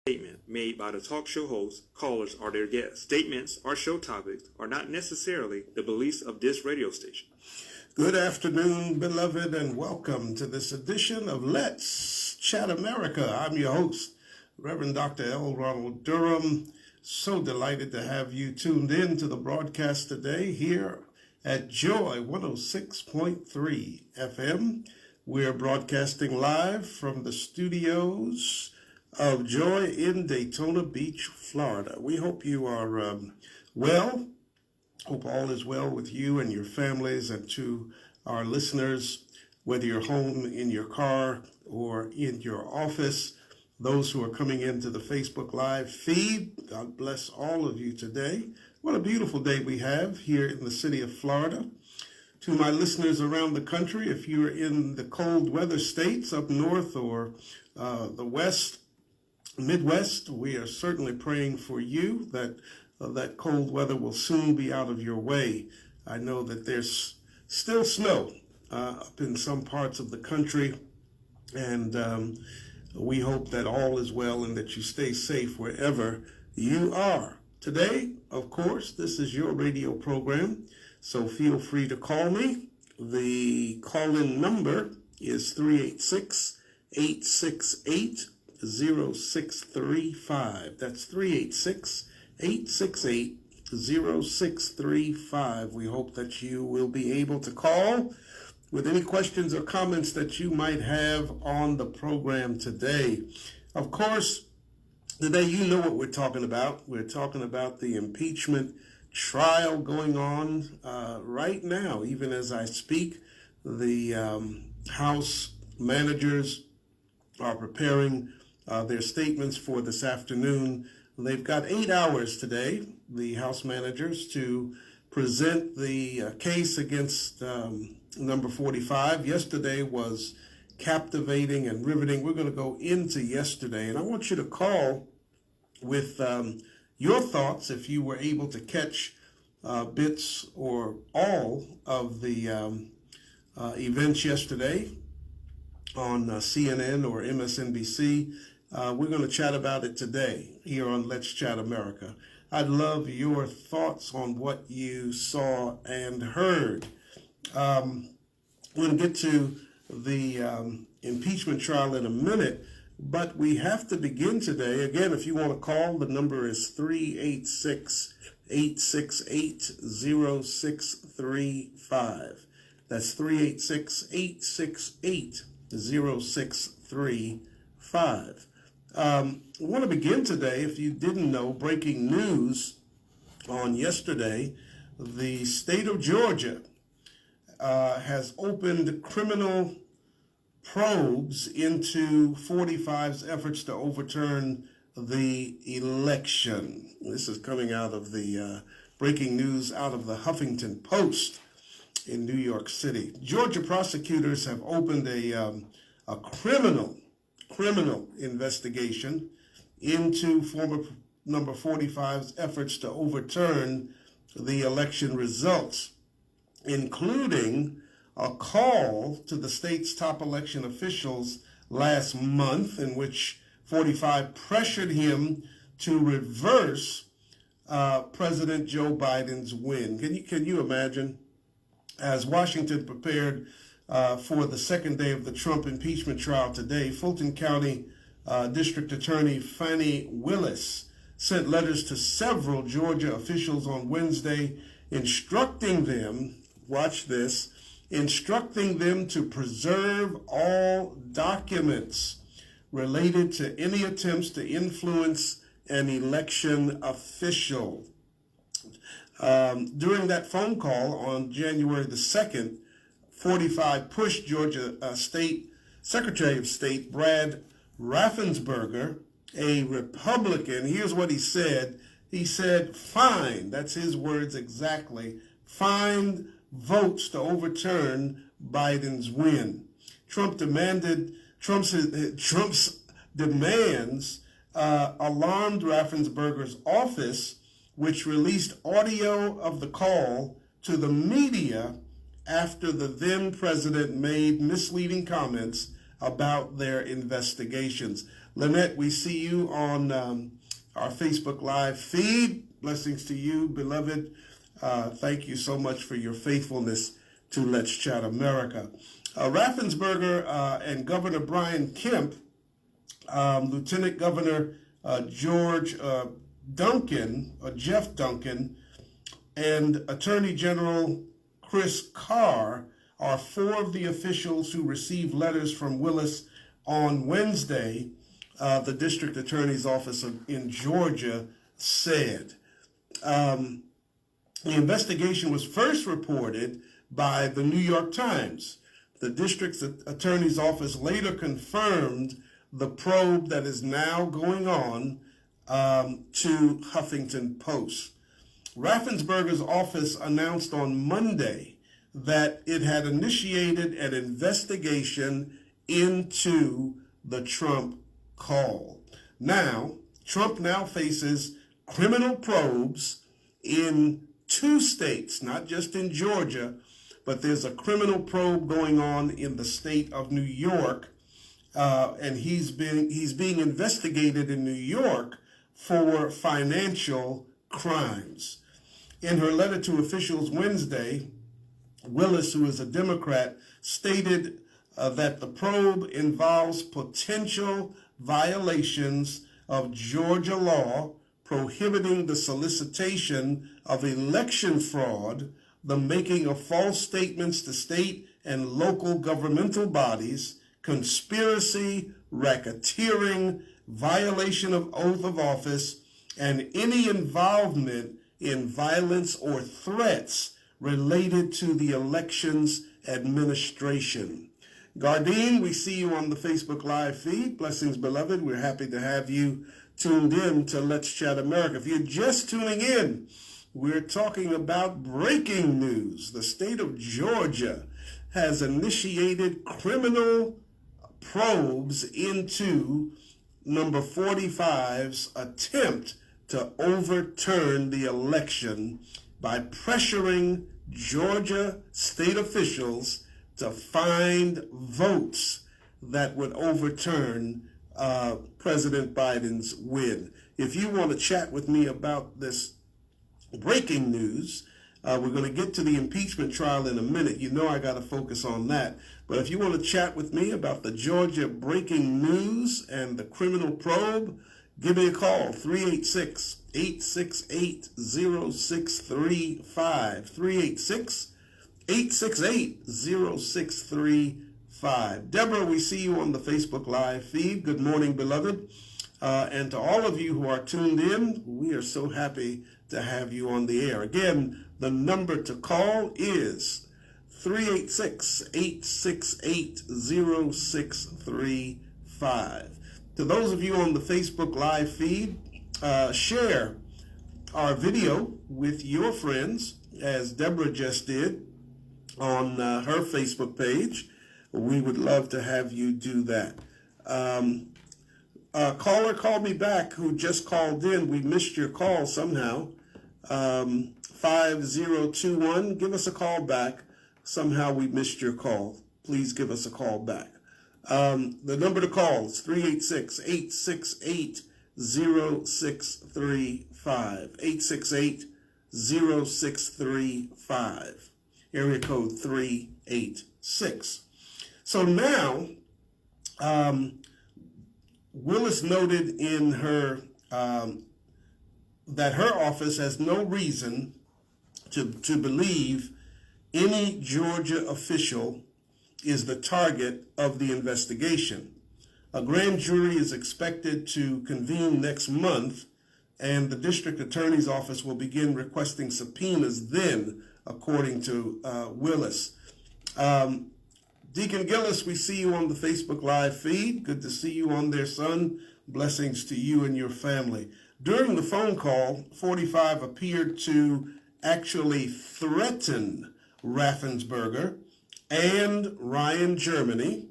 Statement made by the talk show hosts, callers, or their guests. Statements or show topics are not necessarily the beliefs of this radio station. Good afternoon, beloved, and welcome to this edition of Let's Chat America. I'm your host, Reverend Dr. L. Ronald Durham. So delighted to have you tuned in to the broadcast today here at Joy 106.3 FM. We're broadcasting live from the studios of Joy in Daytona Beach, Florida. We hope you are well. Hope all is well with you and your families, and to our listeners, whether you're home, in your car, or in your office, those who are coming into the Facebook Live feed, God bless all of you today. What a beautiful day we have here in the city of Florida. To my listeners around the country, if you're in the cold weather states up north or the west, Midwest, we are certainly praying for you that that cold weather will soon be out of your way. I know that there's still snow up in some parts of the country, and we hope that all is well and that you stay safe wherever you are. Today, of course, this is your radio program, so feel free to call me. The call-in number is 386-868-0635. That's 386-868-0635. We hope that you will be able to call with any questions or comments that you might have on the program today. Of course, today you know what we're talking about. We're talking about the impeachment trial going on right now. Even as I speak, the House managers are preparing their statements for this afternoon. They've got 8 hours today, the House managers, to present the case against number 45. Yesterday was captivating and riveting. We're going to go into yesterday, and I want you to call with your thoughts if you were able to catch bits or all of the events yesterday on CNN or MSNBC. We're going to chat about it today here on Let's Chat America. I'd love your thoughts on what you saw and heard. We're going to get to the impeachment trial in a minute, but we have to begin today. Again, if you want to call, the number is 386-868-0635. That's 386-868-0635. I want to begin today, if you didn't know, breaking news on yesterday. The state of Georgia has opened criminal probes into 45's efforts to overturn the election. This is coming out of the breaking news out of the Huffington Post in New York City. Georgia prosecutors have opened a criminal investigation into former number 45's efforts to overturn the election results, including a call to the state's top election officials last month in which 45 pressured him to reverse President Joe Biden's win. Can you imagine? As Washington prepared for the second day of the Trump impeachment trial today, Fulton County District Attorney Fani Willis sent letters to several Georgia officials on Wednesday instructing them, watch this, instructing them to preserve all documents related to any attempts to influence an election official. During that phone call on January the 2nd, 45 pushed Georgia State Secretary of State Brad Raffensperger, a Republican. Here's what he said. He said, find, that's his words exactly, find votes to overturn Biden's win. Trump's demands alarmed Raffensperger's office, which released audio of the call to the media after the then president made misleading comments about their investigations. Lynette, we see you on our Facebook Live feed. Blessings to you, beloved. Thank you so much for your faithfulness to Let's Chat America. Raffensperger and Governor Brian Kemp, Lieutenant Governor George Duncan, Jeff Duncan, and Attorney General Chris Carr are four of the officials who received letters from Willis on Wednesday, the district attorney's office in Georgia said. The investigation was first reported by the New York Times. The district attorney's office later confirmed the probe that is now going on to Huffington Post. Raffensperger's office announced on Monday that it had initiated an investigation into the Trump call. Now, Trump now faces criminal probes in 2 states, not just in Georgia, but there's a criminal probe going on in the state of New York, and he's being investigated in New York for financial crimes. In her letter to officials Wednesday, Willis, who is a Democrat, stated that the probe involves potential violations of Georgia law prohibiting the solicitation of election fraud, the making of false statements to state and local governmental bodies, conspiracy, racketeering, violation of oath of office, and any involvement in violence or threats related to the elections administration. Gardine, we see you on the Facebook Live feed. Blessings, beloved. We're happy to have you tuned in to Let's Chat America. If you're just tuning in, we're talking about breaking news. The state of Georgia has initiated criminal probes into number 45's attempt to overturn the election by pressuring Georgia state officials to find votes that would overturn President Biden's win. If you want to chat with me about this breaking news, we're going to get to the impeachment trial in a minute. You know I got to focus on that. But if you want to chat with me about the Georgia breaking news and the criminal probe, give me a call, 386-868-0635, 386-868-0635. Deborah, we see you on the Facebook Live feed. Good morning, beloved. And to all of you who are tuned in, we are so happy to have you on the air. Again, the number to call is 386-868-0635. To those of you on the Facebook Live feed, share our video with your friends, as Deborah just did on her Facebook page. We would love to have you do that. A caller called me back who just called in. We missed your call somehow. 5021, give us a call back. Somehow we missed your call. Please give us a call back. The number to call is 386-868-0635. 868-0635. Area code 386. So now, Willis noted in her that her office has no reason to believe any Georgia official is the target of the investigation. A grand jury is expected to convene next month, and the district attorney's office will begin requesting subpoenas then, according to Willis. Deacon Gillis, we see you on the Facebook Live feed. Good to see you on there, son. Blessings to you and your family. During the phone call, 45 appeared to actually threaten Raffensperger and Ryan Germany,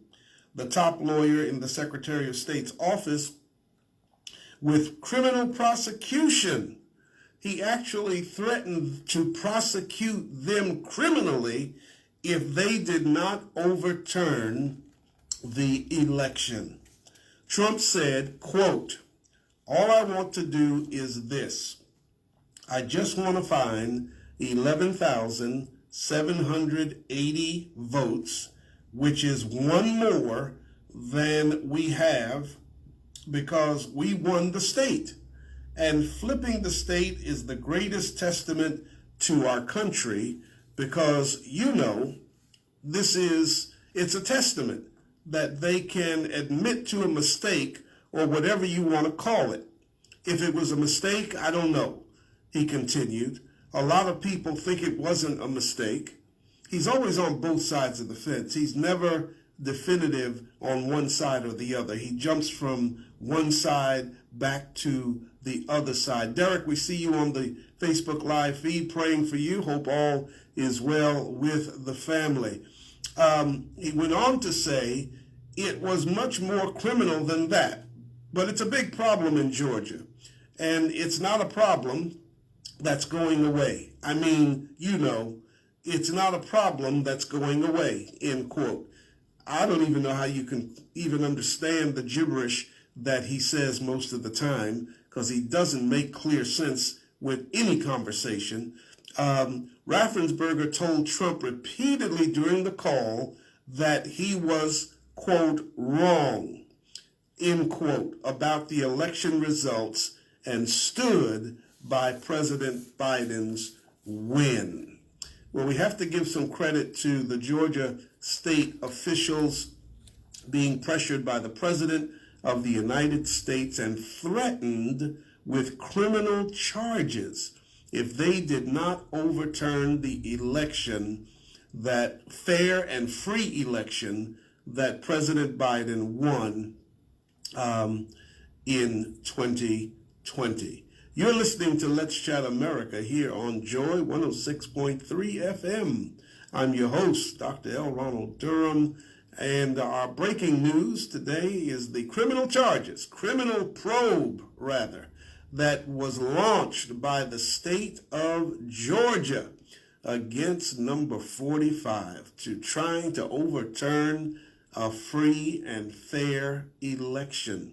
the top lawyer in the Secretary of State's office, with criminal prosecution. He actually threatened to prosecute them criminally if they did not overturn the election. Trump said, quote, "All I want to do is this. I just want to find 11,780 votes, which is one more than we have because we won the state. And flipping the state is the greatest testament to our country because, it's a testament that they can admit to a mistake or whatever you want to call it. If it was a mistake, I don't know," he continued. "A lot of people think it wasn't a mistake." He's always on both sides of the fence. He's never definitive on one side or the other. He jumps from one side back to the other side. Derek, we see you on the Facebook Live feed, praying for you. Hope all is well with the family. He went on to say it was much more criminal than that, but it's a big problem in Georgia, and it's not a problem that's going away. I mean, it's not a problem that's going away, end quote. I don't even know how you can even understand the gibberish that he says most of the time, because he doesn't make clear sense with any conversation. Raffensperger told Trump repeatedly during the call that he was, quote, "wrong," end quote, about the election results and stood by President Biden's win. Well, we have to give some credit to the Georgia state officials being pressured by the President of the United States and threatened with criminal charges if they did not overturn the election, that fair and free election that President Biden won in 2020. You're listening to Let's Chat America here on Joy 106.3 FM. I'm your host, Dr. L. Ronald Durham, and our breaking news today is the criminal probe, that was launched by the state of Georgia against number 45 to trying to overturn a free and fair election.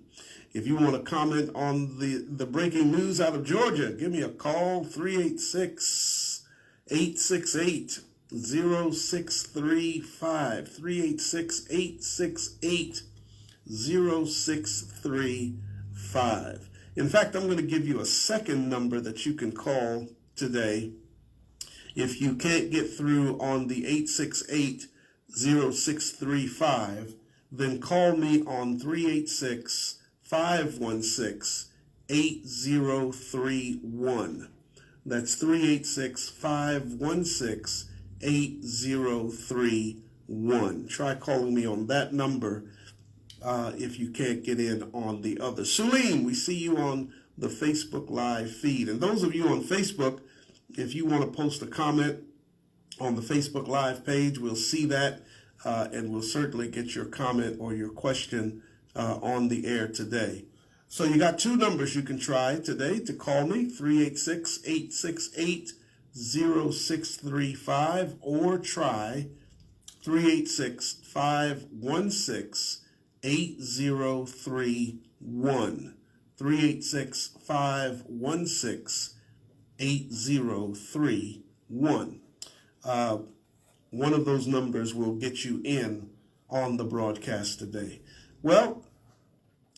If you want to comment on the breaking news out of Georgia, give me a call, 386-868-0635, 386-868-0635. In fact, I'm going to give you a second number that you can call today. If you can't get through on the 868-0635, then call me on 386-516-8031. That's 386-516-8031. Try calling me on that number if you can't get in on the other. Suleen, we see you on the Facebook Live feed. And those of you on Facebook, if you want to post a comment on the Facebook Live page, we'll see that, and we'll certainly get your comment or your question on the air today. So you got two numbers you can try today to call me, 386-868-0635, or try 386-516-8031. 386-516-8031. One of those numbers will get you in on the broadcast today. Well,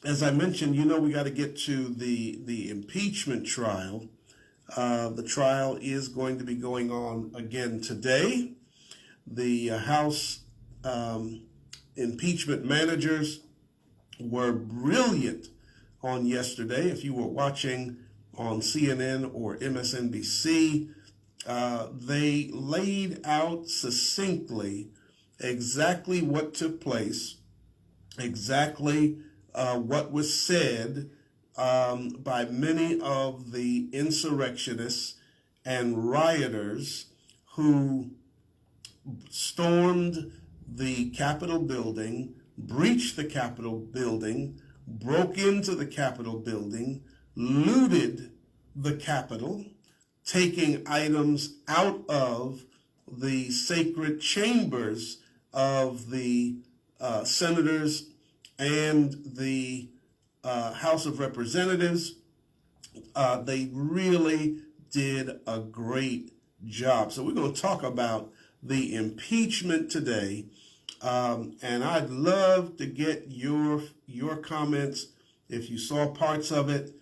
as I mentioned, we got to get to the impeachment trial. The trial is going to be going on again today. The House impeachment managers were brilliant on yesterday. If you were watching on CNN or MSNBC, they laid out succinctly exactly what took place, exactly what was said by many of the insurrectionists and rioters who stormed the Capitol building, breached the Capitol building, broke into the Capitol building, looted the Capitol, taking items out of the sacred chambers of the senators and the House of Representatives. They really did a great job. So we're going to talk about the impeachment today, and I'd love to get your comments. If you saw parts of it,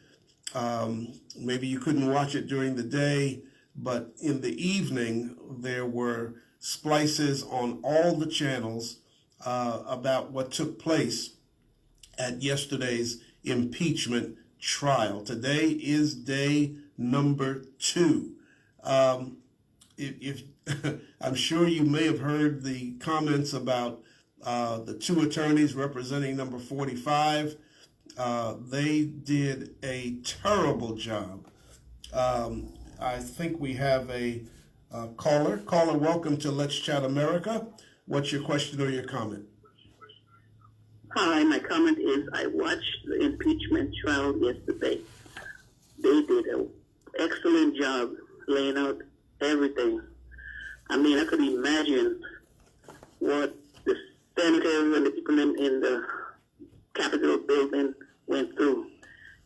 maybe you couldn't watch it during the day, but in the evening there were splices on all the channels about what took place at yesterday's impeachment trial. Today is day number 2. If I'm sure you may have heard the comments about the 2 attorneys representing number 45. They did a terrible job. I think we have a caller. Caller, welcome to Let's Chat America. What's your question or your comment? Hi, my comment is I watched the impeachment trial yesterday. They did an excellent job laying out everything. I mean, I could imagine what the senators and the people in the Capitol building went through.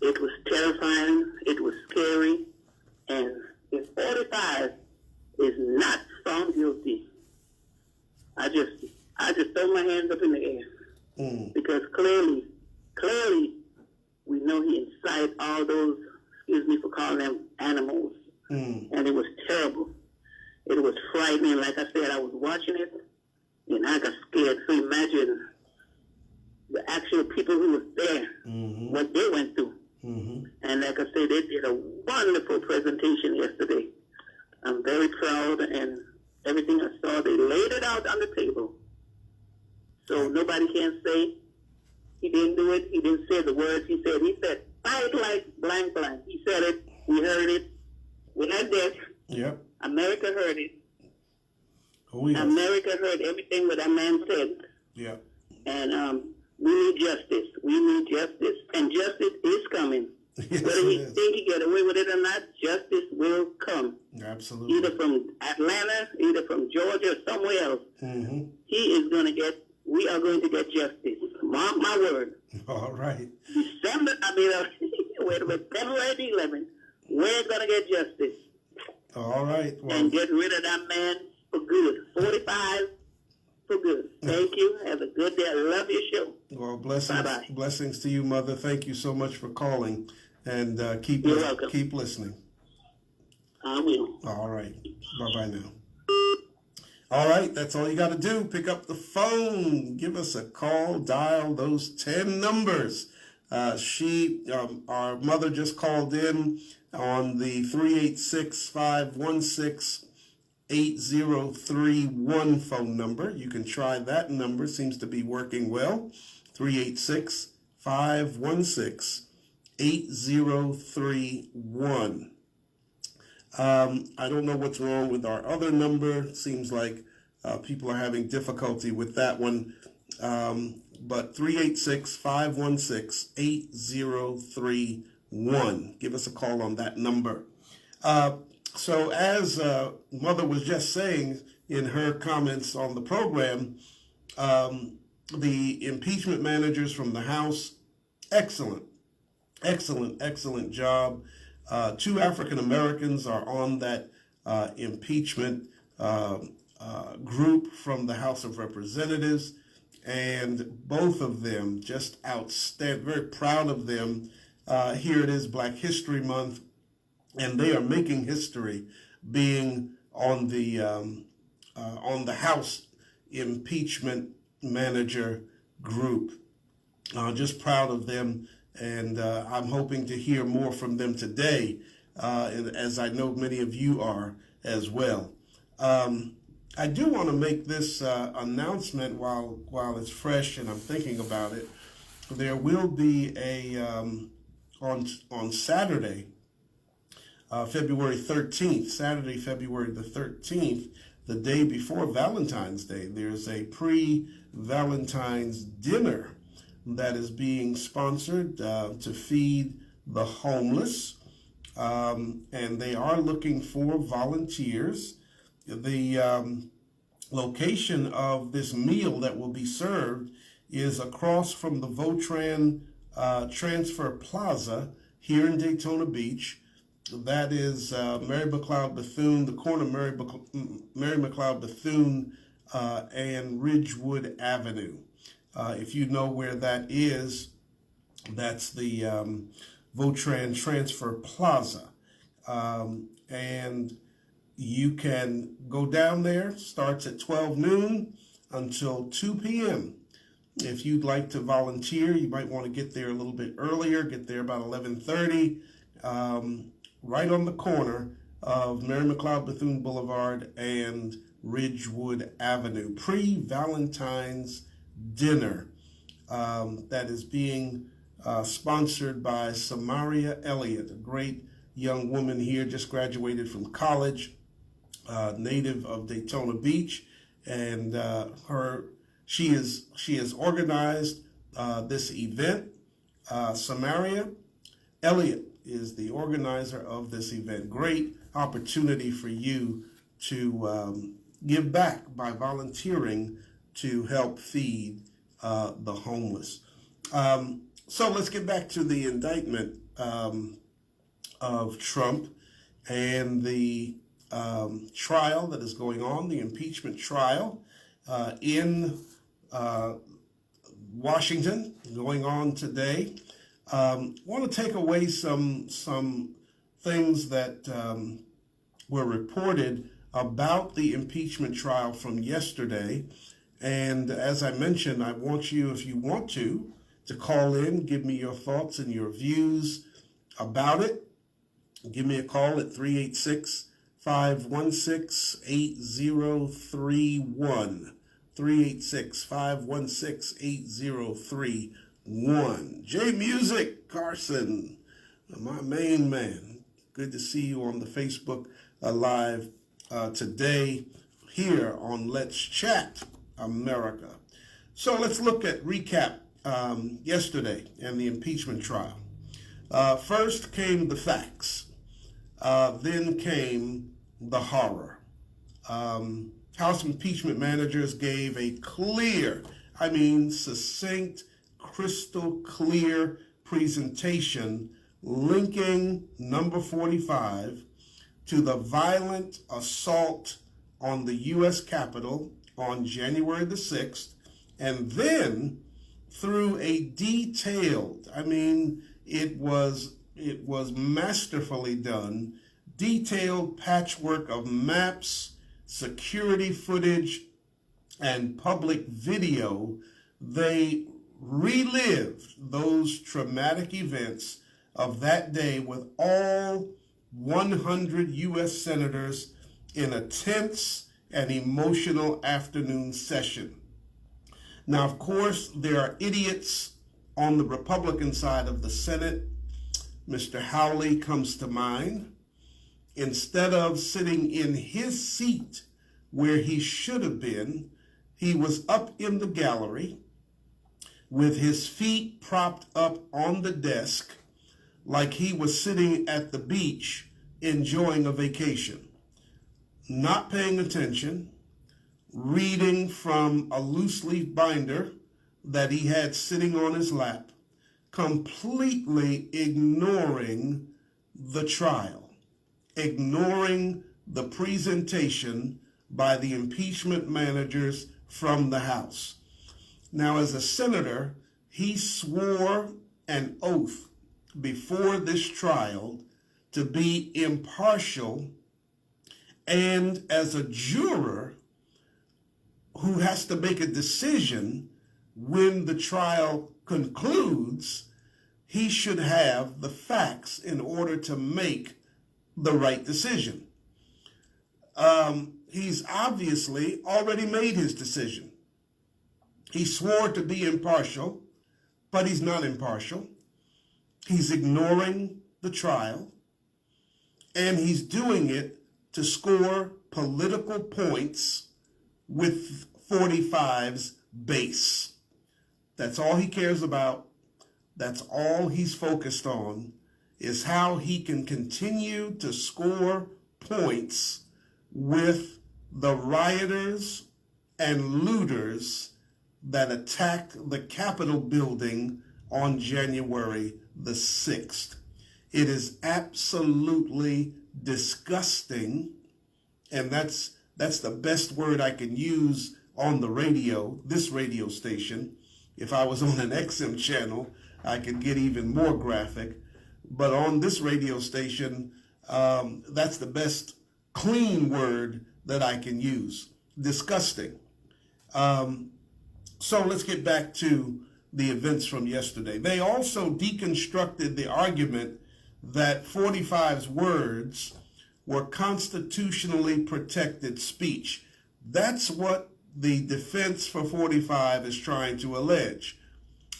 It was terrifying, it was scary, and if 45 is not found guilty, I just throw my hands up in the air. Because clearly, we know he incited all those, excuse me for calling them animals, and it was terrible. It was frightening. Like I said, I was watching it, and I got scared. So imagine the actual people who were there, what they went through. And like I said, they did a wonderful presentation yesterday. I'm very proud, and everything I saw, they laid it out on the table. So nobody can say he didn't do it. He didn't say the words he said, fight like blank blank. He said it. We heard it. We're not deaf. Yep. America heard it. Oh, yes. America heard everything what that man said. Yep. And we need justice. We need justice. And justice is coming. Yes, Whether he it is. think he get away with it or not, justice will come. Absolutely. Either from Atlanta, either from Georgia, or somewhere else. He is going to get, we are going to get justice. Mark my word. All right. Wait a minute, February 11th, we're going to get justice. All right. Well, And get rid of that man for good. 45 for good. Thank you. Have a good day. I love your show. well, blessings, Bye-bye. blessings to you, Mother. Thank you so much for calling, and You're welcome. keep listening. I will. All right. Bye-bye now. All right, that's all you got to do. Pick up the phone, give us a call, dial those 10 numbers. Our mother just called in on the 386-516-8031 phone number. You can try that number. Seems to be working well. 386-516-8031. I don't know what's wrong with our other number. Seems like people are having difficulty with that one. But 386-516-8031. Give us a call on that number. So as Mother was just saying in her comments on the program, the impeachment managers from the House, excellent job. 2 African Americans are on that impeachment group from the House of Representatives, and both of them just outstanding. Very proud of them. Here it is, Black History Month, and they are making history being on the House impeachment manager group. Just proud of them. And I'm hoping to hear more from them today, as I know many of you are as well. I do want to make this announcement while it's fresh and I'm thinking about it. There will be on Saturday, February 13th, Saturday, February the 13th, the day before Valentine's Day, there's a pre-Valentine's dinner that is being sponsored to feed the homeless, and they are looking for volunteers. The location of this meal that will be served is across from the Votran Transfer Plaza here in Daytona Beach. That is Mary McLeod Bethune, the corner of Mary McLeod Bethune and Ridgewood Avenue. If you know where that is, that's the Votran Transfer Plaza. And you can go down there. Starts at 12 noon until 2 p.m. If you'd like to volunteer, you might want to get there a little bit earlier, get there about 11:30, right on the corner of Mary McLeod Bethune Boulevard and Ridgewood Avenue. Pre-Valentine's dinner that is being sponsored by Samaria Elliott, a great young woman here, just graduated from college, native of Daytona Beach, and she has organized this event. Samaria Elliott is the organizer of this event. Great opportunity for you to give back by volunteering to help feed the homeless. So let's get back to the indictment of Trump and the trial that is going on, the impeachment trial in Washington, going on today. Want to take away some things that were reported about the impeachment trial from yesterday. And as I mentioned, I want you, if you want to call in, give me your thoughts and your views about it. Give me a call at 386-516-8031. 386-516-8031. J Music Carson, my main man. Good to see you on the Facebook Live today here on Let's Chat America. So let's recap yesterday and the impeachment trial. First came the facts. Then came the horror. House impeachment managers gave a clear, succinct, crystal clear presentation linking number 45 to the violent assault on the U.S. Capitol on January the 6th, and then through a detailed, it was masterfully done, detailed patchwork of maps, security footage, and public video. They relived those traumatic events of that day with all 100 U.S. senators in a tense and emotional afternoon session. Now, of course, there are idiots on the Republican side of the Senate. Mr. Hawley comes to mind. Instead of sitting in his seat where he should have been, he was up in the gallery with his feet propped up on the desk like he was sitting at the beach enjoying a vacation, not paying attention, reading from a loose leaf binder that he had sitting on his lap, completely ignoring the trial, ignoring the presentation by the impeachment managers from the House. Now, as a senator, he swore an oath before this trial to be impartial, and as a juror who has to make a decision when the trial concludes, he should have the facts in order to make the right decision. He's obviously already made his decision. He swore to be impartial, but he's not impartial. He's ignoring the trial, and he's doing it to score political points with 45's base. That's all he cares about. That's all he's focused on, is how he can continue to score points with the rioters and looters that attacked the Capitol building on January the 6th. It is absolutely disgusting, and that's the best word I can use on the radio, this radio station. If I was on an XM channel, I could get even more graphic. But on this radio station, that's the best clean word that I can use. Disgusting. So let's get back to the events from yesterday. They also deconstructed the argument that 45's words were constitutionally protected speech. That's what the defense for 45 is trying to allege,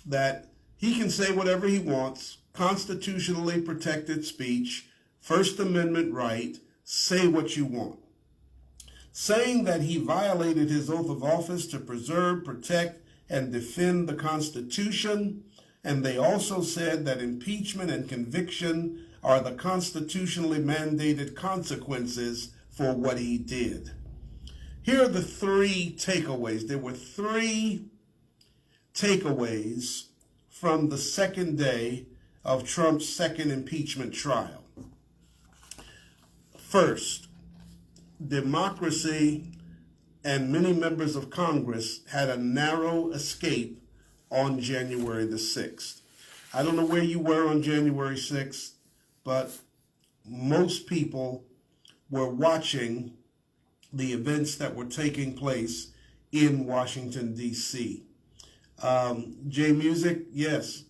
that he can say whatever he wants, constitutionally protected speech, First Amendment right, say what you want. Saying that he violated his oath of office to preserve, protect, and defend the Constitution, and they also said that impeachment and conviction are the constitutionally mandated consequences for what he did. Here are the three takeaways. There were three takeaways from the second day of Trump's second impeachment trial. First, democracy and many members of Congress had a narrow escape on January the 6th. I don't know where you were on January 6th, but most people were watching the events that were taking place in Washington, D.C. Jay Music, yes,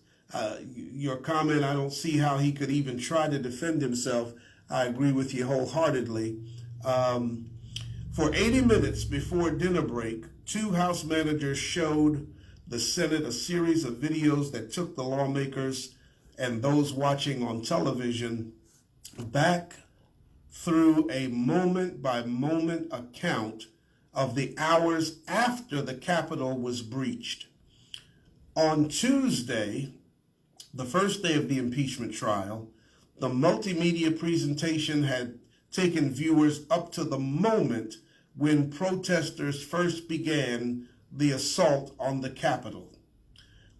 your comment, I don't see how he could even try to defend himself. I agree with you wholeheartedly. For 80 minutes before dinner break, two House managers showed the Senate a series of videos that took the lawmakers and those watching on television back through a moment-by-moment account of the hours after the Capitol was breached. On Tuesday, the first day of the impeachment trial, the multimedia presentation had taken viewers up to the moment when protesters first began the assault on the Capitol.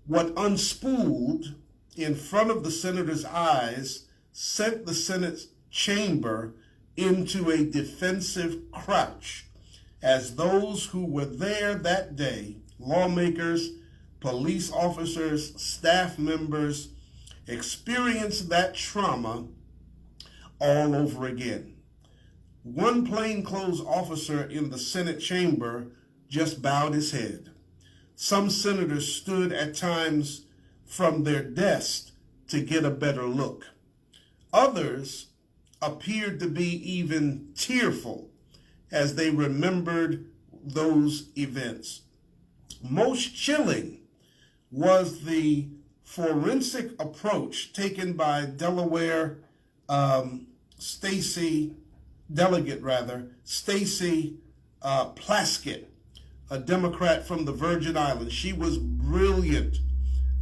What unspooled in front of the senators' eyes sent the Senate chamber into a defensive crouch as those who were there that day, lawmakers, police officers, staff members, experienced that trauma all over again. One plainclothes officer in the Senate chamber just bowed his head. Some senators stood at times from their desks to get a better look. Others appeared to be even tearful as they remembered those events. Most chilling was the forensic approach taken by Stacey Plaskett, a Democrat from the Virgin Islands. She was brilliant,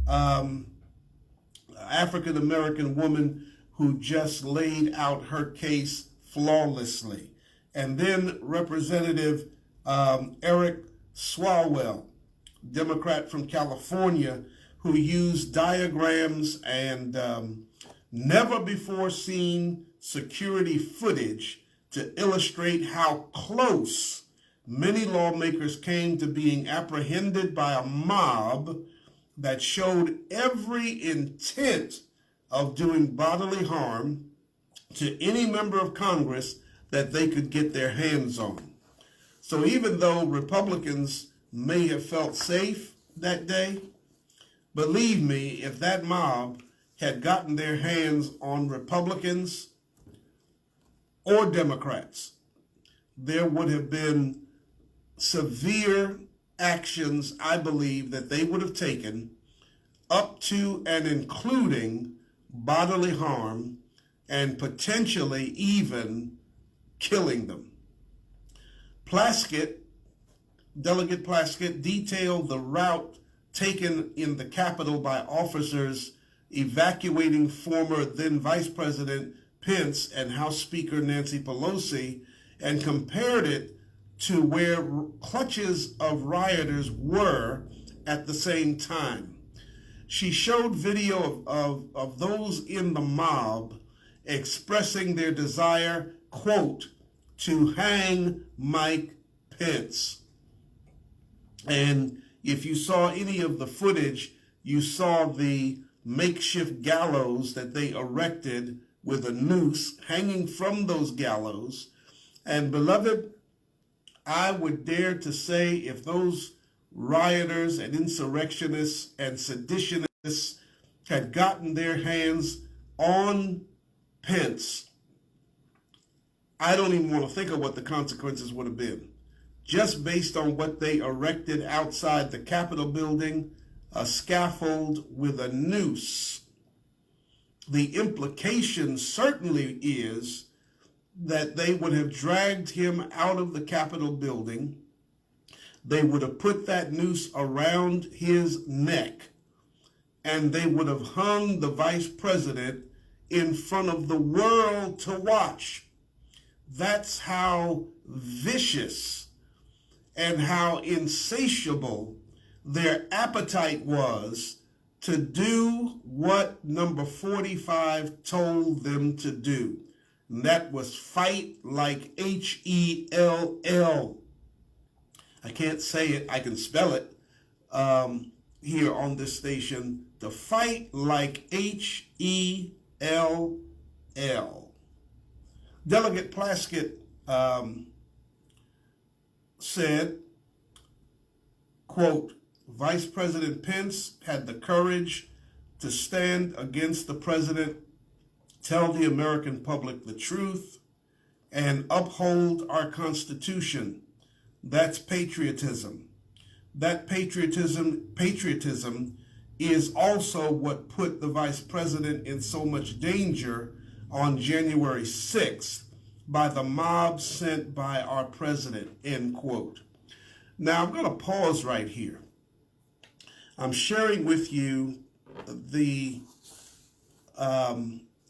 African-American woman who just laid out her case flawlessly. And then Representative Eric Swalwell, Democrat from California, who used diagrams and never before seen security footage to illustrate how close many lawmakers came to being apprehended by a mob that showed every intent of doing bodily harm to any member of Congress that they could get their hands on. So even though Republicans may have felt safe that day, believe me, if that mob had gotten their hands on Republicans or Democrats, there would have been severe actions, I believe, that they would have taken up to and including bodily harm and potentially even killing them. Delegate Plaskett detailed the route taken in the Capitol by officers evacuating former then Vice President Pence and House Speaker Nancy Pelosi, and compared it to where clutches of rioters were at the same time. She showed video of those in the mob expressing their desire, quote, to hang Mike Pence. And if you saw any of the footage, you saw the makeshift gallows that they erected with a noose hanging from those gallows. And beloved, I would dare to say if those rioters and insurrectionists and seditionists had gotten their hands on Pence, I don't even want to think of what the consequences would have been. Just based on what they erected outside the Capitol building, a scaffold with a noose. The implication certainly is that they would have dragged him out of the Capitol building. They would have put that noose around his neck, and they would have hung the vice president in front of the world to watch. That's how vicious and how insatiable their appetite was to do what number 45 told them to do. And that was fight like H-E-L-L. I can't say it, I can spell it here on this station. To fight like H-E-L-L. Delegate Plaskett said, quote, Vice President Pence had the courage to stand against the president, tell the American public the truth, and uphold our Constitution. That's patriotism. That patriotism is also what put the vice president in so much danger on January 6th by the mob sent by our president, end quote. Now, I'm going to pause right here. I'm sharing with you the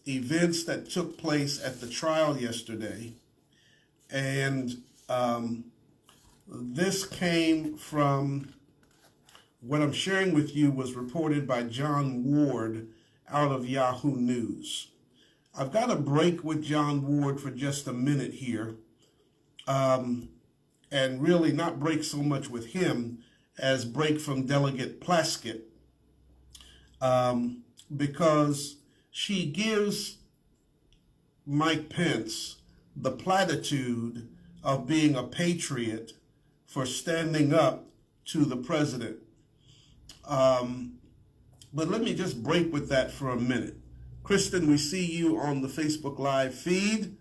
events that took place at the trial yesterday. And this came from what I'm sharing with you was reported by John Ward out of Yahoo News. I've got a break with John Ward for just a minute here, and really not break so much with him as break from Delegate Plaskett, because she gives Mike Pence the platitude of being a patriot for standing up to the president. But let me just break with that for a minute. Kristen, we see you on the Facebook Live feed.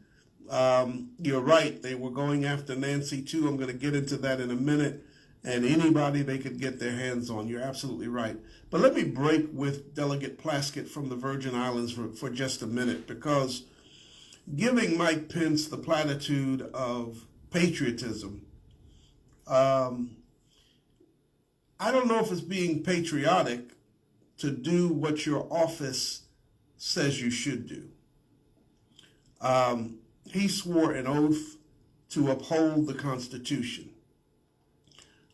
You're right, they were going after Nancy too. I'm going to get into that in a minute. And anybody they could get their hands on. You're absolutely right. But let me break with Delegate Plaskett from the Virgin Islands for just a minute, because giving Mike Pence the platitude of patriotism, I don't know if it's being patriotic to do what your office says you should do. He swore an oath to uphold the Constitution.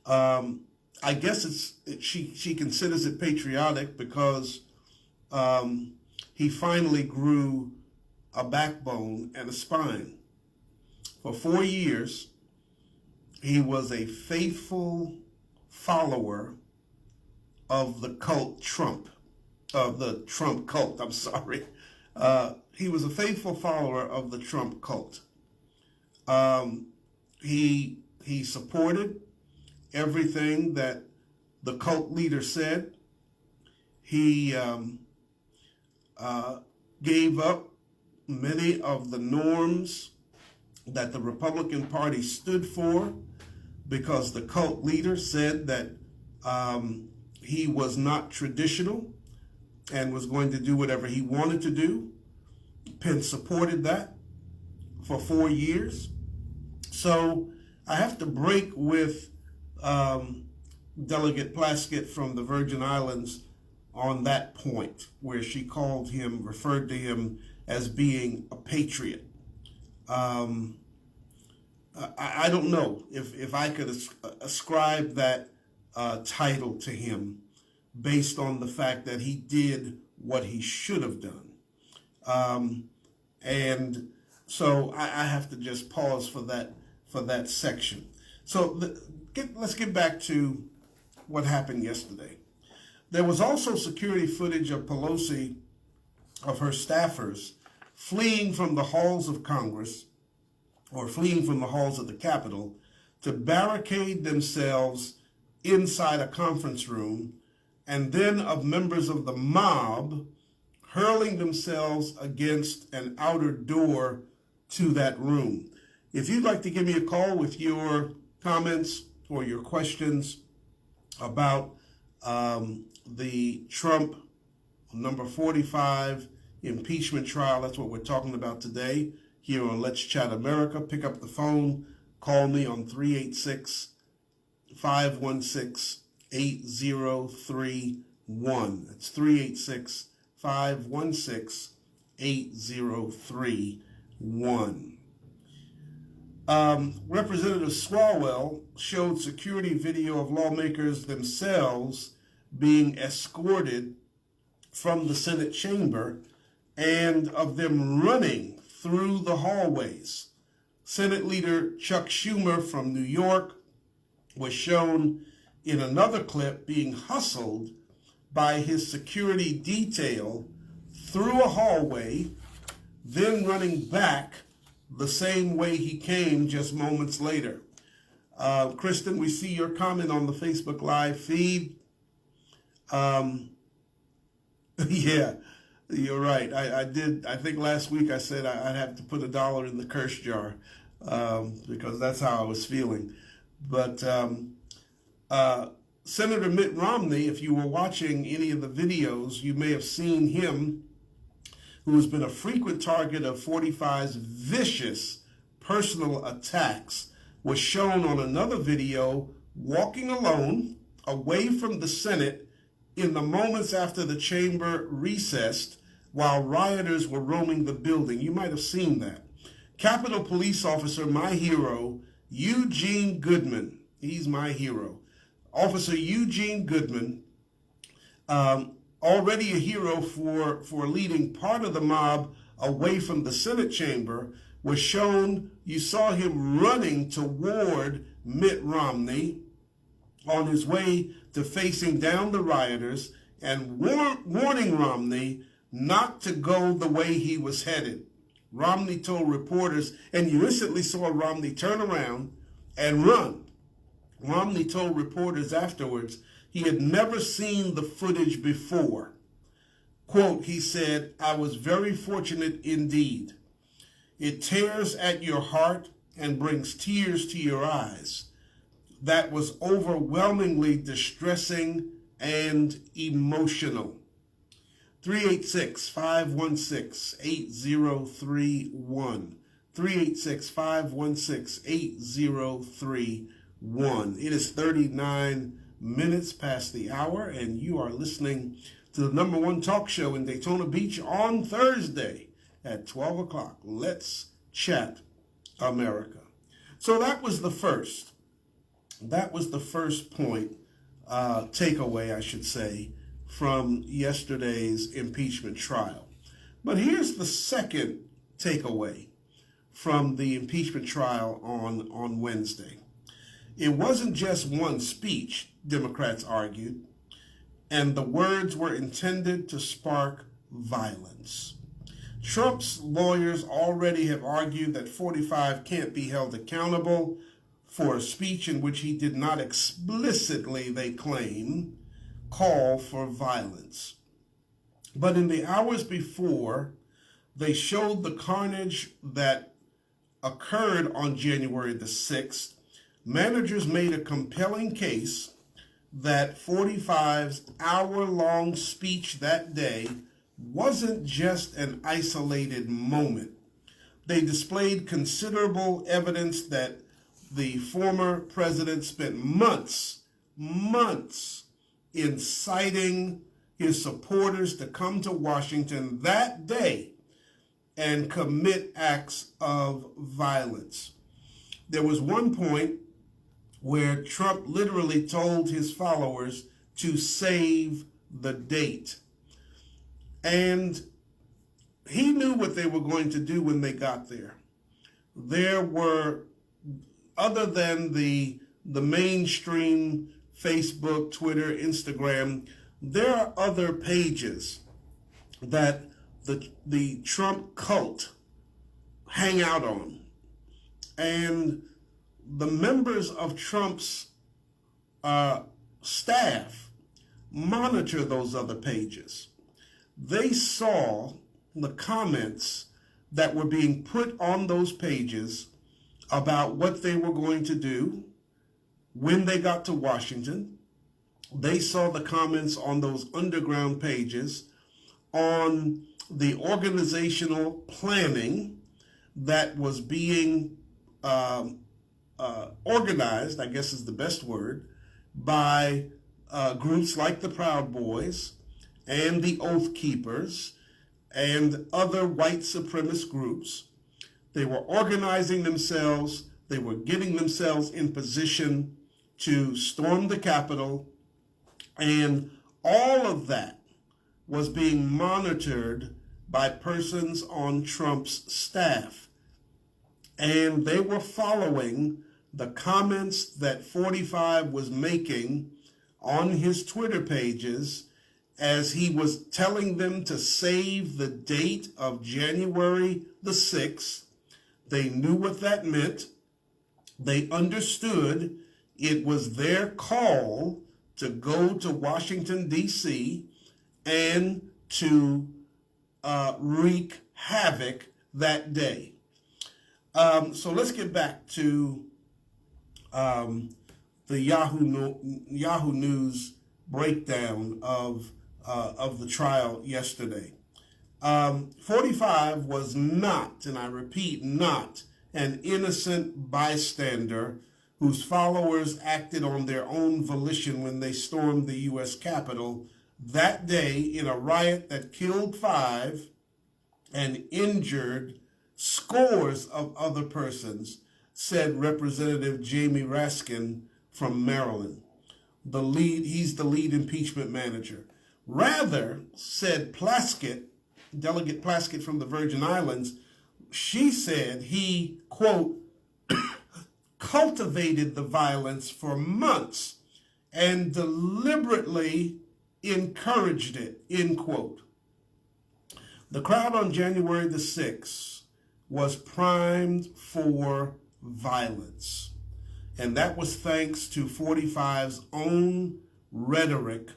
I guess she considers it patriotic because he finally grew a backbone and a spine. For 4 years, he was a faithful follower of the cult Trump, of the Trump cult, I'm sorry. He was a faithful follower of the Trump cult. He supported everything that the cult leader said. He gave up many of the norms that the Republican Party stood for, because the cult leader said that he was not traditional and was going to do whatever he wanted to do. Pence supported that for 4 years. So I have to break with Delegate Plaskett from the Virgin Islands on that point, where she called him, referred to him as being a patriot. I don't know if I could ascribe that title to him based on the fact that he did what he should have done. And so I have to just pause for that section. So let's get back to what happened yesterday. There was also security footage of Pelosi, of her staffers, fleeing from the halls of Congress, or fleeing from the halls of the Capitol, to barricade themselves inside a conference room, and then of members of the mob hurling themselves against an outer door to that room. If you'd like to give me a call with your comments or your questions about the Trump number 45 impeachment trial, that's what we're talking about today here on Let's Chat America. Pick up the phone, call me on 386-516-8031. That's 386-516-8031. Representative Swalwell showed security video of lawmakers themselves being escorted from the Senate chamber and of them running through the hallways. Senate Leader Chuck Schumer from New York was shown in another clip being hustled by his security detail through a hallway, then running back the same way he came just moments later. Kristen, we see your comment on the Facebook Live feed. Yeah, you're right. I think last week I said I'd have to put $1 in the curse jar because that's how I was feeling. But Senator Mitt Romney, if you were watching any of the videos, you may have seen him, who has been a frequent target of 45's vicious personal attacks, was shown on another video walking alone away from the Senate in the moments after the chamber recessed while rioters were roaming the building. You might have seen that. Capitol Police Officer, my hero, Eugene Goodman, he's my hero. Officer Eugene Goodman, already a hero for leading part of the mob away from the Senate chamber, was shown, you saw him running toward Mitt Romney on his way to facing down the rioters and warning Romney not to go the way he was headed. Romney told reporters, and you instantly saw Romney turn around and run. Romney told reporters afterwards he had never seen the footage before. Quote, he said, "I was very fortunate indeed. It tears at your heart and brings tears to your eyes. That was overwhelmingly distressing and emotional." 386-516-8031. 386-516-8031. It is 39 minutes past the hour, and you are listening to the number one talk show in Daytona Beach on Thursday at 12 o'clock. Let's Chat America. So that was the first. That was the first point, takeaway, I should say, from yesterday's impeachment trial. But here's the second takeaway from the impeachment trial on Wednesday. It wasn't just one speech, Democrats argued, and the words were intended to spark violence. Trump's lawyers already have argued that 45 can't be held accountable for a speech in which he did not explicitly, they claim, call for violence. But in the hours before, they showed the carnage that occurred on January the 6th. Managers made a compelling case that 45's hour-long speech that day wasn't just an isolated moment. They displayed considerable evidence that the former president spent months inciting his supporters to come to Washington that day and commit acts of violence. There was one point where Trump literally told his followers to save the date. And he knew what they were going to do when they got there. There were, other than the mainstream Facebook, Twitter, Instagram, there are other pages that the Trump cult hang out on. And the members of Trump's staff monitor those other pages. They saw the comments that were being put on those pages about what they were going to do when they got to Washington. They saw the comments on those underground pages on the organizational planning that was being organized, I guess is the best word, by groups like the Proud Boys and the Oath Keepers and other white supremacist groups. They were organizing themselves. They were getting themselves in position to storm the Capitol. And all of that was being monitored by persons on Trump's staff. And they were following the comments that 45 was making on his Twitter pages as he was telling them to save the date of January the 6th. They knew what that meant. They understood it was their call to go to Washington, D.C. and to wreak havoc that day. So let's get back to the Yahoo News breakdown of the trial yesterday. 45 was not, and I repeat, not an innocent bystander whose followers acted on their own volition when they stormed the U.S. Capitol that day in a riot that killed 5 and injured scores of other persons, said Representative Jamie Raskin from Maryland. He's the lead impeachment manager. Rather, said Plaskett, Delegate Plaskett from the Virgin Islands, she said he, quote, cultivated the violence for months and deliberately encouraged it, end quote. The crowd on January the 6th was primed for violence. And that was thanks to 45's own rhetoric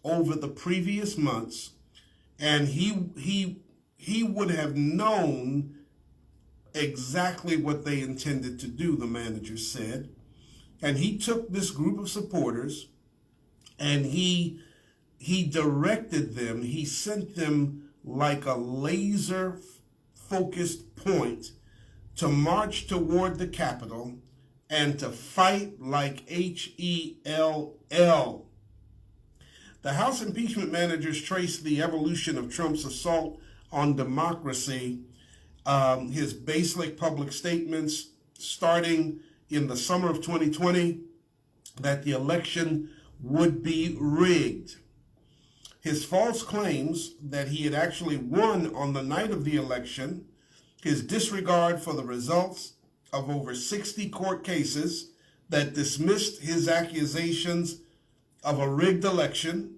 over the previous months. And he would have known exactly what they intended to do, the manager said. And he took this group of supporters and he directed them, he sent them like a laser focused point to march toward the Capitol and to fight like HELL. The House impeachment managers traced the evolution of Trump's assault on democracy, his basic public statements starting in the summer of 2020 that the election would be rigged. His false claims that he had actually won on the night of the election, his disregard for the results of over 60 court cases that dismissed his accusations of a rigged election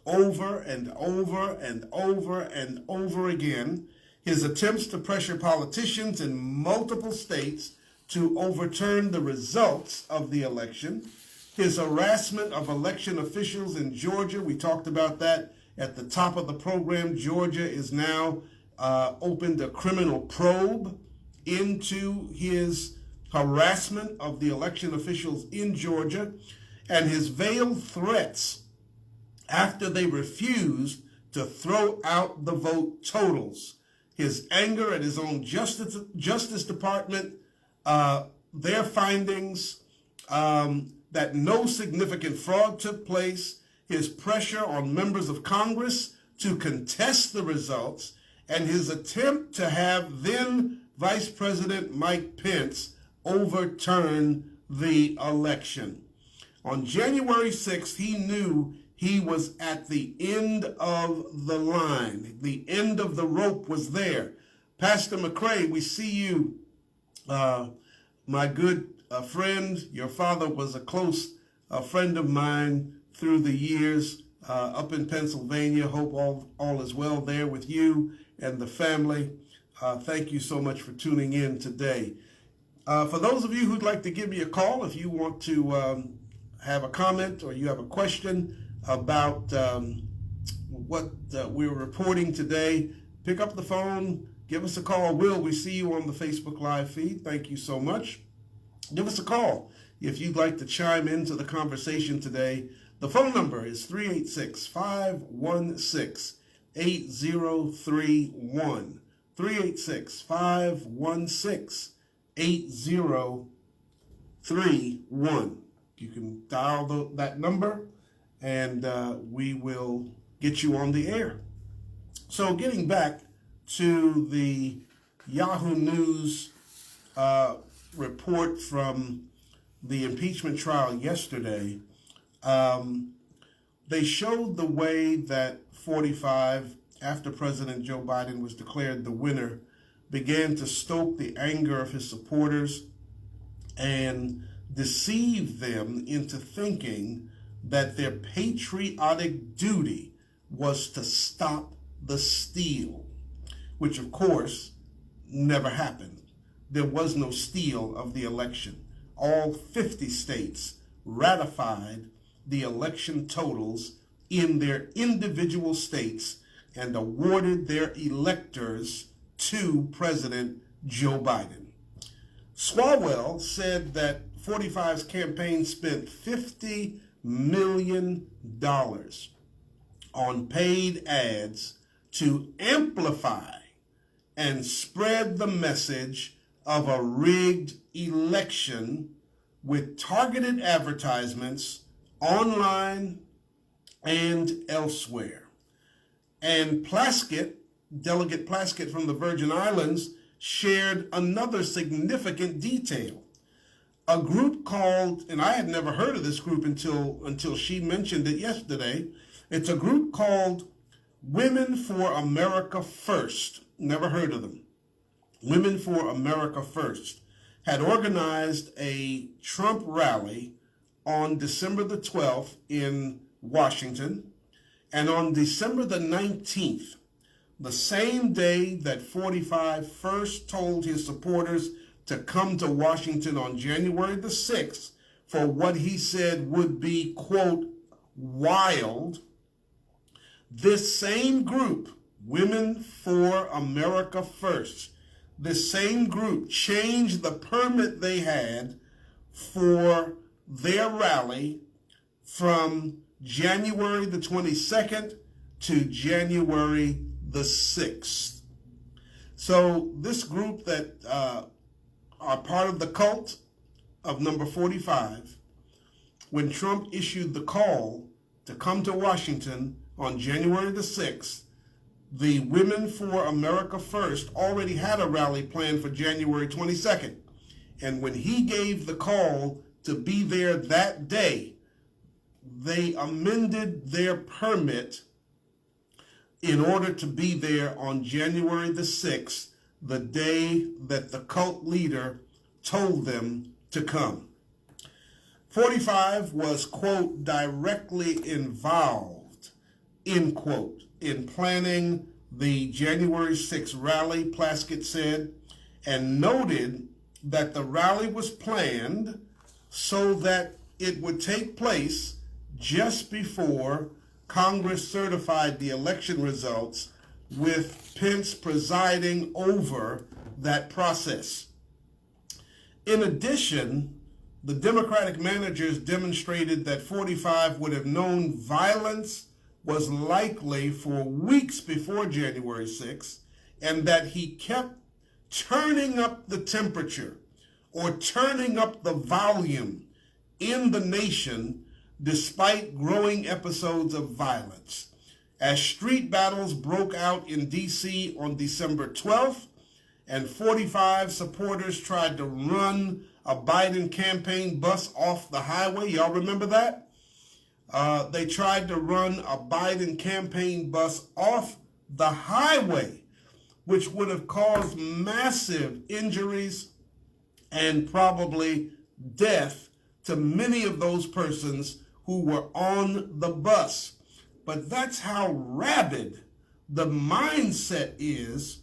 over and over and over and over again, his attempts to pressure politicians in multiple states to overturn the results of the election, his harassment of election officials in Georgia. We talked about that at the top of the program. Georgia is now opened a criminal probe into his harassment of the election officials in Georgia, and his veiled threats after they refused to throw out the vote totals. His anger at his own Justice Department, their findings that no significant fraud took place, his pressure on members of Congress to contest the results, and his attempt to have then Vice President Mike Pence overturn the election. On January 6th, he knew he was at the end of the line. The end of the rope was there. Pastor McCray, we see you, my good friend. Your father was a close friend of mine through the years up in Pennsylvania. Hope all is well there with you and the family. Thank you so much for tuning in today. For those of you who'd like to give me a call, if you want to have a comment or you have a question about what we're reporting today, pick up the phone, give us a call. Will, we see you on the Facebook Live feed. Thank you so much. Give us a call if you'd like to chime into the conversation today. The phone number is 386-516-8031. 386-516-8031. You can dial that number and we will get you on the air. So getting back to the Yahoo News report from the impeachment trial yesterday, they showed the way that 45, after President Joe Biden was declared the winner, began to stoke the anger of his supporters and deceive them into thinking that their patriotic duty was to stop the steal, which of course never happened. There was no steal of the election. All 50 states ratified the election totals in their individual states and awarded their electors to President Joe Biden. Swalwell said that 45's campaign spent $50 million on paid ads to amplify and spread the message of a rigged election with targeted advertisements online and elsewhere. And Plaskett, Delegate Plaskett from the Virgin Islands, shared another significant detail. A group called, and I had never heard of this group until she mentioned it yesterday. It's a group called Women for America First. Never heard of them. Women for America First had organized a Trump rally on December the 12th in Washington. And on December the 19th, the same day that 45 first told his supporters to come to Washington on January the 6th for what he said would be, quote, wild, this same group, Women for America First, this same group changed the permit they had for their rally from January the 22nd to January the 6th. So this group that are part of the cult of number 45, when Trump issued the call to come to Washington on January the 6th, the Women for America First already had a rally planned for January 22nd. And when he gave the call to be there that day, they amended their permit in order to be there on January the 6th, the day that the cult leader told them to come. 45 was, quote, directly involved, end quote, in planning the January 6th rally, Plaskett said, and noted that the rally was planned so that it would take place just before Congress certified the election results, with Pence presiding over that process. In addition, the Democratic managers demonstrated that 45 would have known violence was likely for weeks before January 6th, and that he kept turning up the temperature or turning up the volume in the nation despite growing episodes of violence. As street battles broke out in D.C. on December 12th, and 45 supporters tried to run a Biden campaign bus off the highway. Y'all remember that? They tried to run a Biden campaign bus off the highway, which would have caused massive injuries and probably death to many of those persons who were on the bus. But that's how rabid the mindset is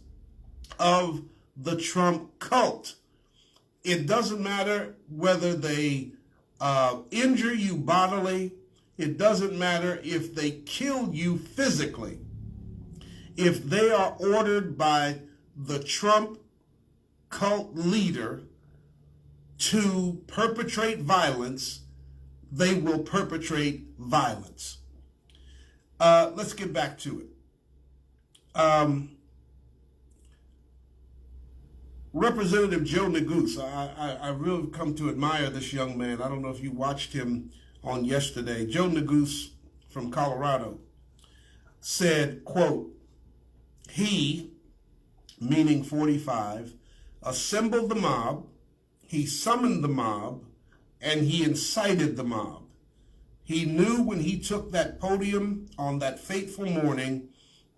of the Trump cult. It doesn't matter whether they injure you bodily. It doesn't matter if they kill you physically. If they are ordered by the Trump cult leader to perpetrate violence, they will perpetrate violence. Let's get back to it. Representative Joe Neguse, I really come to admire this young man. I don't know if you watched him on yesterday. Joe Neguse from Colorado said, quote, he, meaning 45, assembled the mob, he summoned the mob, and he incited the mob. He knew when he took that podium on that fateful morning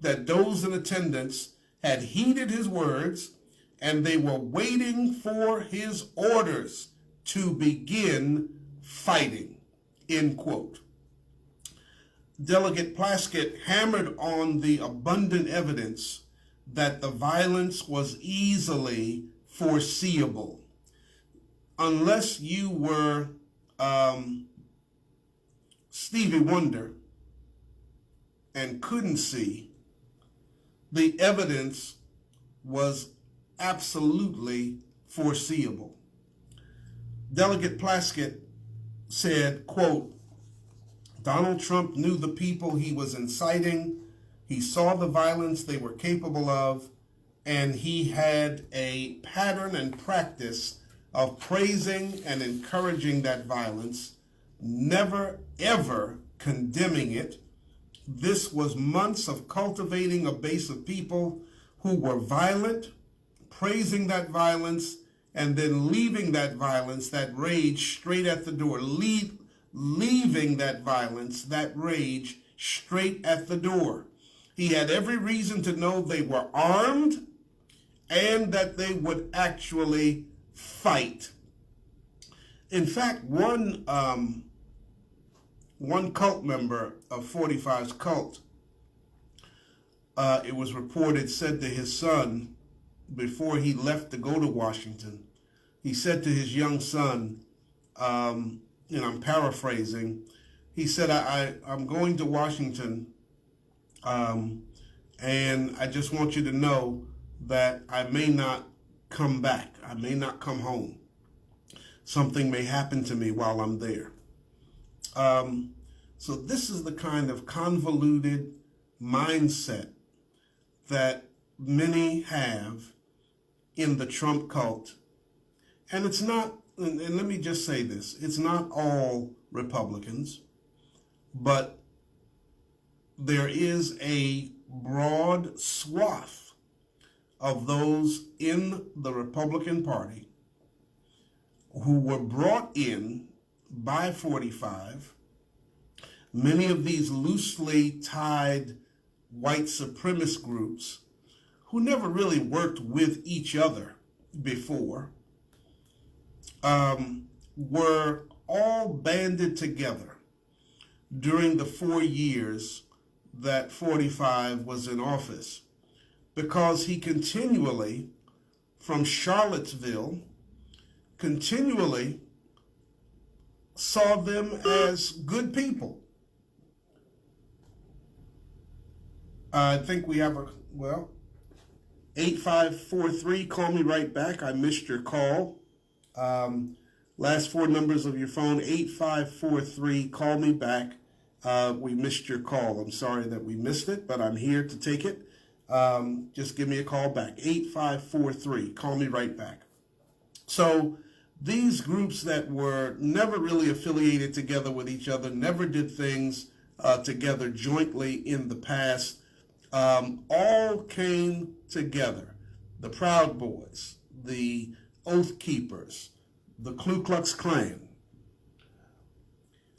that those in attendance had heeded his words and they were waiting for his orders to begin fighting, end quote. Delegate Plaskett hammered on the abundant evidence that the violence was easily foreseeable. Unless you were Stevie Wonder and couldn't see, the evidence was absolutely foreseeable. Delegate Plaskett said, quote, Donald Trump knew the people he was inciting, he saw the violence they were capable of, and he had a pattern and practice of praising and encouraging that violence, never ever condemning it. This was months of cultivating a base of people who were violent, praising that violence, and then leaving that violence, that rage, straight at the door. Leaving that violence, that rage, straight at the door. He had every reason to know they were armed and that they would actually fight. In fact, one cult member of 45's cult, it was reported, said to his son before he left to go to Washington, he said to his young son, and I'm paraphrasing, he said, I'm going to Washington, and I just want you to know that I may not come back. I may not come home. Something may happen to me while I'm there. So this is the kind of convoluted mindset that many have in the Trump cult. And it's not, and let me just say this, it's not all Republicans, but there is a broad swath of those in the Republican Party who were brought in by 45. Many of these loosely tied white supremacist groups who never really worked with each other before were all banded together during the 4 years that 45 was in office, because he continually, from Charlottesville, continually saw them as good people. I think we have 8543, call me right back. I missed your call. Last four numbers of your phone, 8543, call me back. We missed your call. I'm sorry that we missed it, but I'm here to take it. Just give me a call back, 8543, call me right back. So these groups that were never really affiliated together with each other, never did things together jointly in the past, all came together. The Proud Boys, the Oath Keepers, the Ku Klux Klan.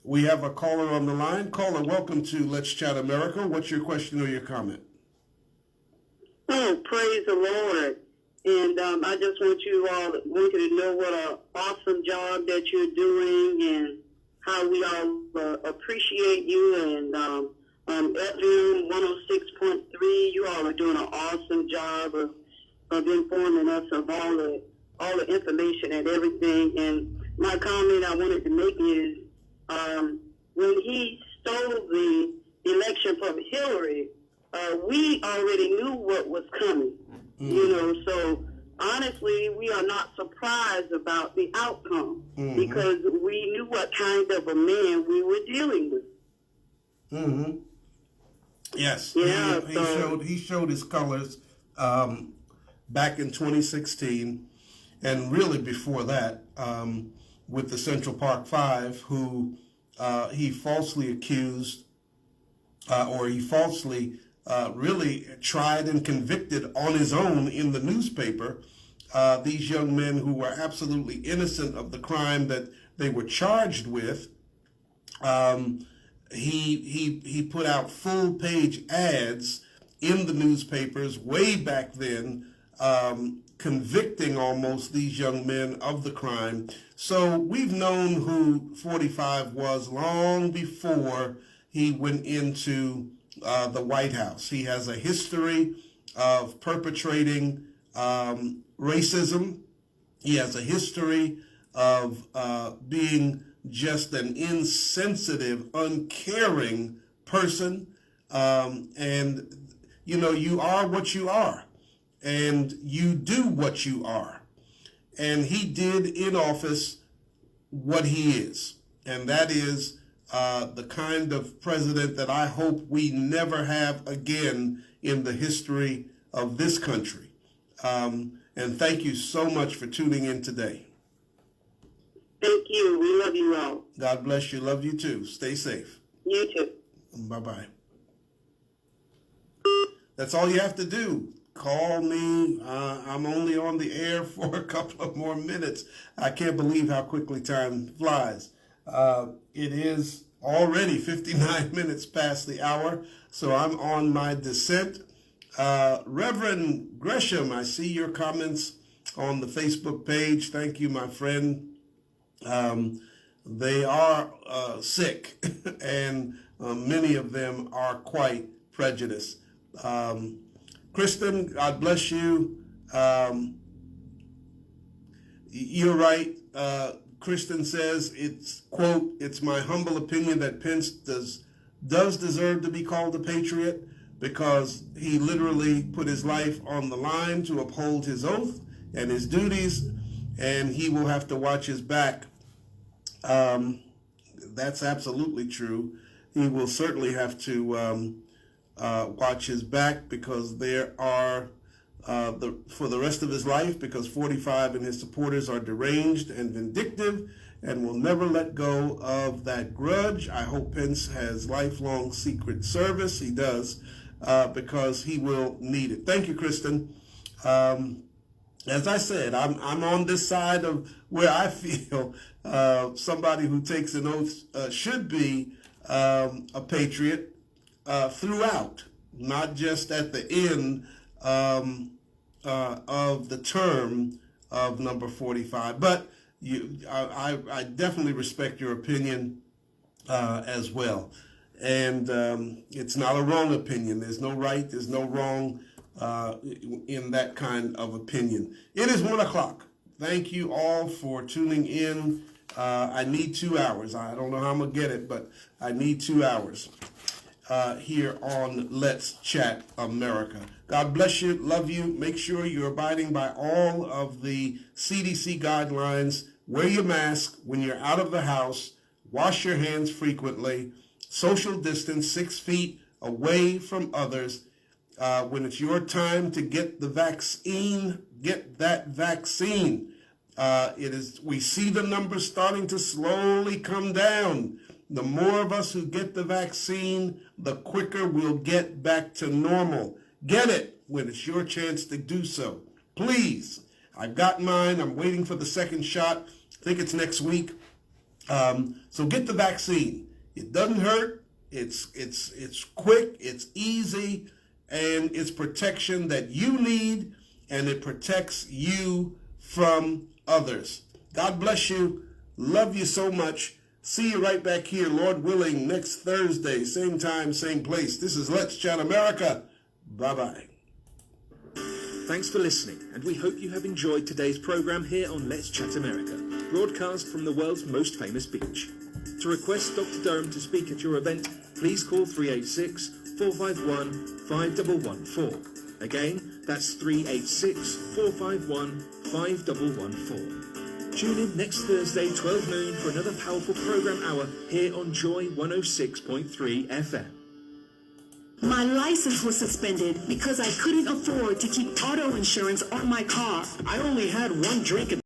We have a caller on the line. Caller, welcome to Let's Chat America. What's your question or your comment? Oh, praise the Lord. And I just want you to know what an awesome job that you're doing and how we all appreciate you. And FM 106.3, you all are doing an awesome job of informing us of all the information and everything. And my comment I wanted to make is when he stole the election from Hillary, we already knew what was coming, so honestly, we are not surprised about the outcome because we knew what kind of a man we were dealing with. Mm-hmm. Yes, yeah, he showed his colors back in 2016, and really before that, with the Central Park Five, who he falsely accused, or he falsely really tried and convicted on his own in the newspaper these young men who were absolutely innocent of the crime that they were charged with. He put out full page ads in the newspapers way back then, convicting almost these young men of the crime. So we've known who 45 was long before he went into the White House. He has a history of perpetrating racism. He has a history of being just an insensitive, uncaring person. And, you are what you are, and you do what you are. And he did in office what he is, and that is the kind of president that I hope we never have again in the history of this country. And thank you so much for tuning in today. Thank you. We love you all. God bless you. Love you too. Stay safe. You too. Bye-bye. That's all you have to do. Call me. I'm only on the air for a couple of more minutes. I can't believe how quickly time flies. It is already 59 minutes past the hour, so I'm on my descent. Reverend Gresham, I see your comments on the Facebook page. Thank you, my friend. They are sick, and many of them are quite prejudiced. Kristen, God bless you. You're right. Kristen says, it's, quote, "It's my humble opinion that Pence does deserve to be called a patriot because he literally put his life on the line to uphold his oath and his duties, and he will have to watch his back." That's absolutely true. He will certainly have to watch his back because there are, for the rest of his life, because 45 and his supporters are deranged and vindictive and will never let go of that grudge. I hope Pence has lifelong Secret Service. He does, because he will need it. Thank you, Kristen. As I said, I'm on this side of where I feel somebody who takes an oath should be a patriot throughout, not just at the end of the term of number 45. But I definitely respect your opinion as well. And it's not a wrong opinion. There's no right, there's no wrong in that kind of opinion. It is 1 o'clock. Thank you all for tuning in. I need 2 hours. I don't know how I'm going to get it, but I need 2 hours here on Let's Chat America. God bless you. Love you. Make sure you're abiding by all of the CDC guidelines. Wear your mask when you're out of the house. Wash your hands frequently. Social distance 6 feet away from others. When it's your time to get the vaccine, get that vaccine. We see the numbers starting to slowly come down. The more of us who get the vaccine, the quicker we'll get back to normal. Get it when it's your chance to do so. Please. I've got mine. I'm waiting for the second shot. I think it's next week. So get the vaccine. It doesn't hurt. It's quick. It's easy, and it's protection that you need, and it protects you from others. God bless you. Love you so much. See you right back here, Lord willing, next Thursday, same time, same place. This is Let's Chat America. Bye-bye. Thanks for listening, and we hope you have enjoyed today's program here on Let's Chat America, broadcast from the world's most famous beach. To request Dr. Durham to speak at your event, please call 386-451-5114. Again, that's 386-451-5114. Tune in next Thursday, 12 noon, for another powerful program hour here on Joy 106.3 FM. My license was suspended because I couldn't afford to keep auto insurance on my car. I only had one drink